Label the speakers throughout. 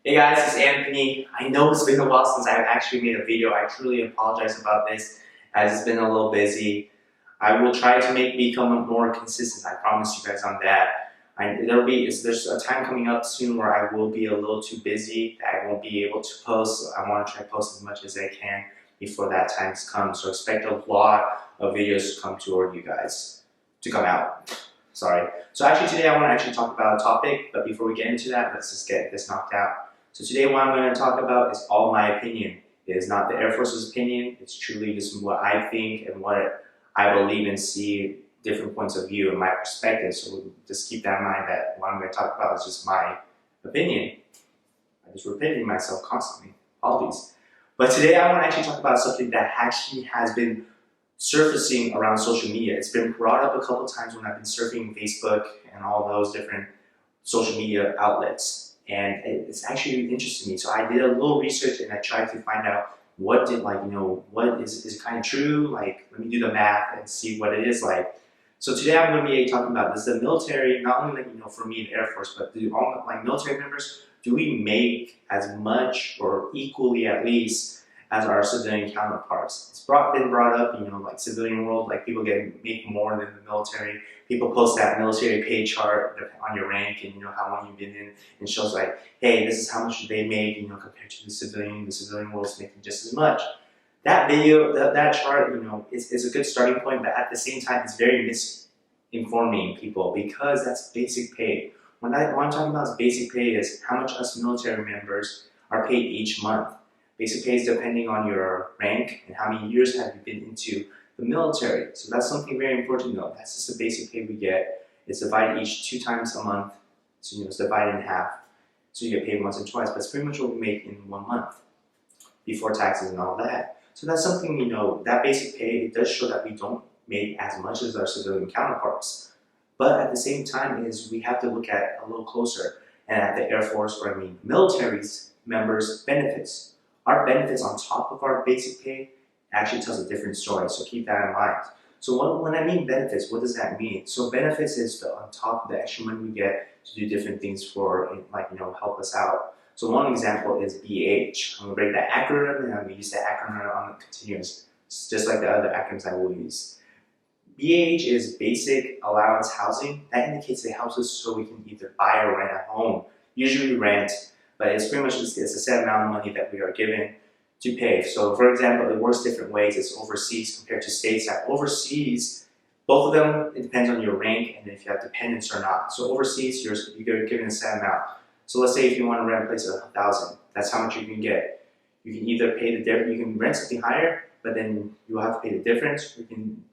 Speaker 1: Hey guys, it's Anthony. I know it's been a while since I've actually made a video. I truly apologize about this as it's been a little busy. I will try to become more consistent. I promise you guys on that. There's a time coming up soon where I will be a little too busy. I won't be able to post. I want to try to post as much as I can before that time comes. So expect a lot of videos to come toward you guys to come out. Sorry. So actually today I want to actually talk about a topic, but before we get into that, let's just get this knocked out. So today what I'm going to talk about is all my opinion. It is not the Air Force's opinion. It's truly just what I think and what I believe and see different points of view and my perspective. So just keep that in mind that what I'm going to talk about is just my opinion. I'm just repeating myself constantly. Apologies. But today I want to actually talk about something that actually has been surfacing around social media. It's been brought up a couple times when I've been surfing Facebook and all those different social media outlets. And it's actually interesting me. So I did a little research and I tried to find out what is it kind of true? Like, let me do the math and see what it is like. So today I'm going to be talking about this. The military, not only for me, the Air Force, but do all military members, do we make as much or equally at least as our civilian counterparts? It's been brought up, like civilian world, like people make more than the military. People post that military pay chart on your rank and how long you've been in, and shows like, hey, this is how much they make, compared to the civilian. The civilian world is making just as much. That video, that chart, is a good starting point, but at the same time, it's very misinforming people because that's basic pay. What I'm talking about is basic pay is how much us military members are paid each month. Basic pay is depending on your rank and how many years have you been into the military. So that's something very important to know. That's just the basic pay we get. It's divided each 2 times a month. So it's divided in half. So you get paid once and twice, but it's pretty much what we make in 1 month before taxes and all that. So that's something, that basic pay, it does show that we don't make as much as our civilian counterparts. But at the same time we have to look at a little closer and at the Air Force, or military's members' benefits. Our benefits on top of our basic pay actually tells a different story, so keep that in mind. So when I mean benefits, what does that mean? So benefits is on top of the extra money we get to do different things for, help us out. So one example is BH. I'm going to break that acronym and I'm going to use that acronym on the continuous, just like the other acronyms I will use. BAH is Basic Allowance Housing. That indicates it helps us so we can either buy or rent a home. Usually rent, but it's pretty much it's a set amount of money that we are given to pay. So for example, it works different ways. It's overseas compared to stateside. Overseas, both of them, it depends on your rank and if you have dependents or not. So overseas, you're given a set amount. So let's say if you want to rent a place at $1,000, that's how much you can get. You can either pay the difference, you can rent something higher, but then you'll have to pay the difference. You can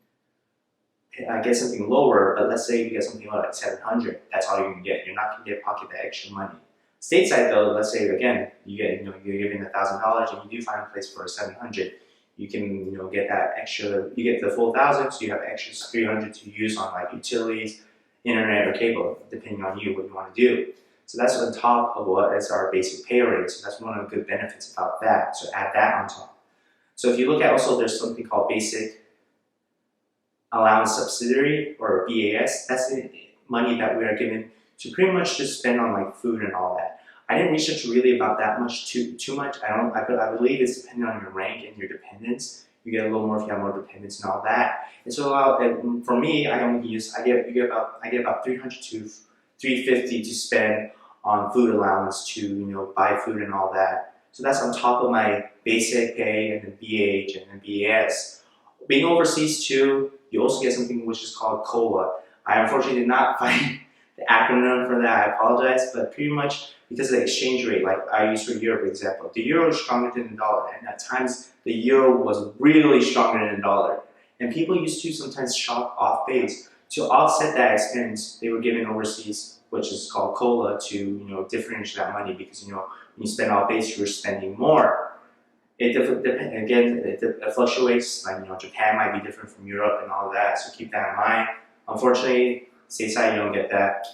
Speaker 1: get something lower, but let's say you get something like $700, that's all you can get. You're not going to pocket that extra money. Stateside though, let's say again, you're giving $1,000 and you do find a place for $700. You can get that extra. You get the full $1,000, so you have extra $300 to use on like utilities, internet, or cable, depending on what you want to do. So that's on top of what is our basic pay rate. So that's one of the good benefits about that. So add that on top. So if you look at also, there's something called Basic Allowance Subsidiary, or BAS. That's the money that we are given to pretty much just spend on like food and all that. I didn't research really about that much too much. I believe it's depending on your rank and your dependents. You get a little more if you have more dependents and all that. And so for me, I get about $300 to $350 to spend on food allowance to buy food and all that. So that's on top of my basic pay and then BH and then BAS. Being overseas too, you also get something which is called COLA. I unfortunately did not find the acronym for that, I apologize, but pretty much because of the exchange rate, like I use for Europe example, the euro is stronger than the dollar, and at times the euro was really stronger than the dollar. And people used to sometimes shop off base. To offset that expense, they were given overseas, which is called COLA, to differentiate that money, because when you spend off base, you're spending more. It fluctuates, like Japan might be different from Europe and all that, so keep that in mind. Unfortunately, stateside, you don't get that.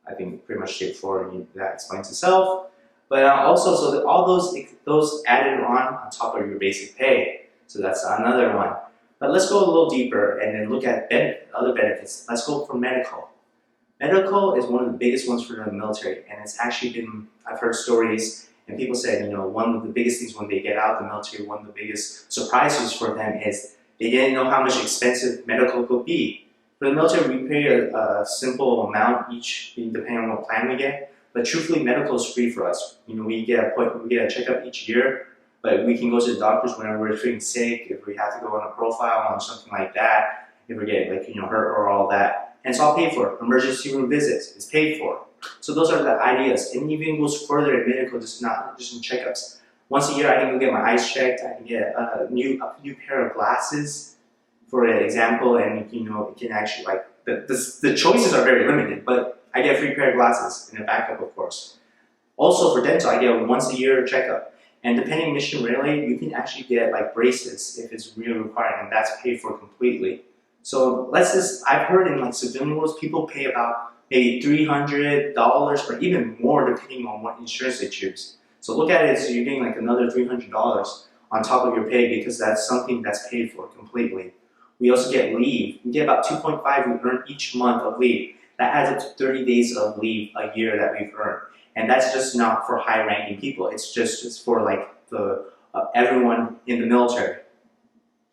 Speaker 1: I think pretty much straightforward, that explains itself. But also, so all those added on top of your basic pay. So that's another one. But let's go a little deeper and then look at other benefits. Let's go for medical. Medical is one of the biggest ones for the military, and it's actually been, I've heard stories, and people said, one of the biggest things when they get out of the military, one of the biggest surprises for them is they didn't know how much expensive medical could be. For the military, we pay a simple amount each, depending on what plan we get, but truthfully, medical is free for us. We get a checkup each year, but we can go to the doctors whenever we're feeling sick, if we have to go on a profile or something like that, if we get hurt or all that. And it's all paid for. Emergency room visits is paid for. So those are the ideas. And even goes further in medical, not just in checkups. Once a year, I can go get my eyes checked. I can get a new pair of glasses, for an example, and it can actually the choices are very limited. But I get a free pair of glasses and a backup, of course. Also for dental, I get a once a year checkup. And depending on mission rarely, you can actually get braces if it's really required, and that's paid for completely. So I've heard in civilian worlds, people pay about maybe $300 or even more depending on what insurance they choose. So look at it as you're getting another $300 on top of your pay because that's something that's paid for completely. We also get leave. We get about 2.5 we earn each month of leave. That adds up to 30 days of leave a year that we've earned. And that's just not for high-ranking people. It's for everyone in the military.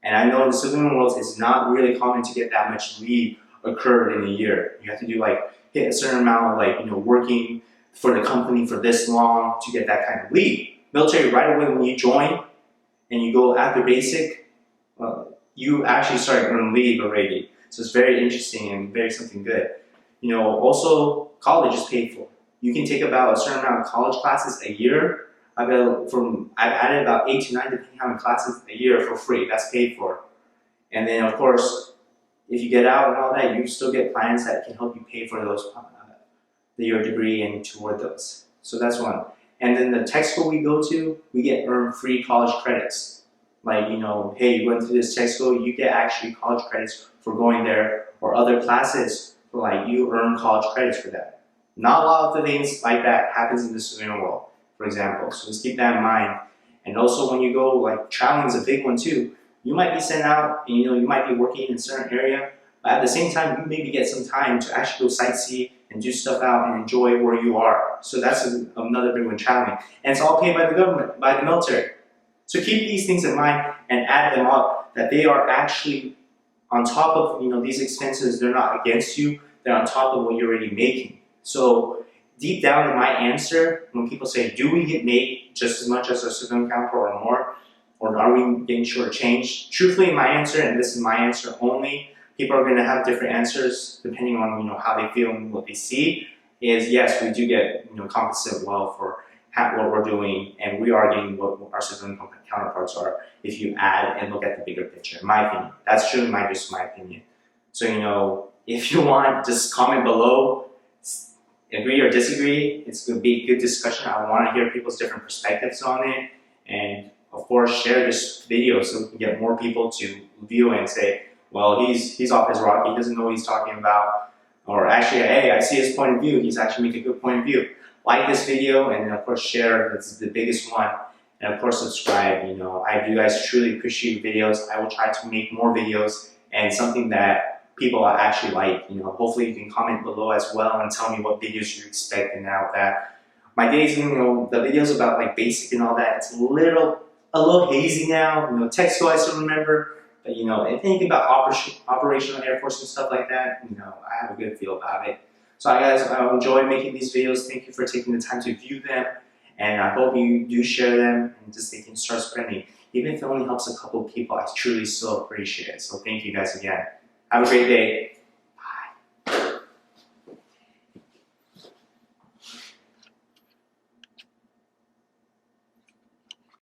Speaker 1: And I know in the civilian world, it's not really common to get that much leave occurred in a year. You have to do hit a certain amount of working for the company for this long to get that kind of leave. Military, right away when you join and you go after basic, you actually start earning leave already. So it's very interesting and very something good. Also college is paid for. You can take about a certain amount of college classes a year. I've added about 8 to 9 depending on how many classes a year for free. That's paid for. And then of course, if you get out and all that, you still get plans that can help you pay for those your degree and toward those. So that's one. And then the tech school we go to, we earn free college credits. Hey, you went to this tech school, you get actually college credits for going there, or other classes for you earn college credits for that. Not a lot of the things like that happens in the civilian world, for example. So just keep that in mind. And also when you go, traveling is a big one too. You might be sent out and you might be working in a certain area, but at the same time, you maybe get some time to actually go sightsee and do stuff out and enjoy where you are. So that's another big one, traveling. And it's all paid by the government, by the military. So keep these things in mind and add them up, that they are actually on top of these expenses. They're not against you, they're on top of what you're already making. So deep down in my answer, when people say, do we get paid just as much as a civilian counterpart or more? Or are we getting shortchanged? Truthfully, my answer, and this is my answer only, people are going to have different answers depending on how they feel and what they see, is yes, we do get compensated well for what we're doing, and we are getting what our civilian counterparts are if you add and look at the bigger picture, in my opinion. That's truly just my opinion. So, if you want, just comment below, agree or disagree. It's going to be a good discussion. I want to hear people's different perspectives on it, and of course, share this video so we can get more people to view and say, well, he's off his rock, he doesn't know what he's talking about, or actually, hey, I see his point of view, he's actually making a good point of view. Like this video, and of course share, that's the biggest one, and of course subscribe. I do guys truly appreciate videos. I will try to make more videos, and something that people actually like. Hopefully you can comment below as well and tell me what videos you expect, and now that my days, the videos about basic and all that, it's a little hazy now. Tech school I still remember, but anything about operational Air Force and stuff like that, I have a good feel about it. So guys, I enjoy making these videos. Thank you for taking the time to view them, and I hope you do share them and just they can start spreading. Even if it only helps a couple people, I truly still appreciate it. So thank you guys again. Have a great day.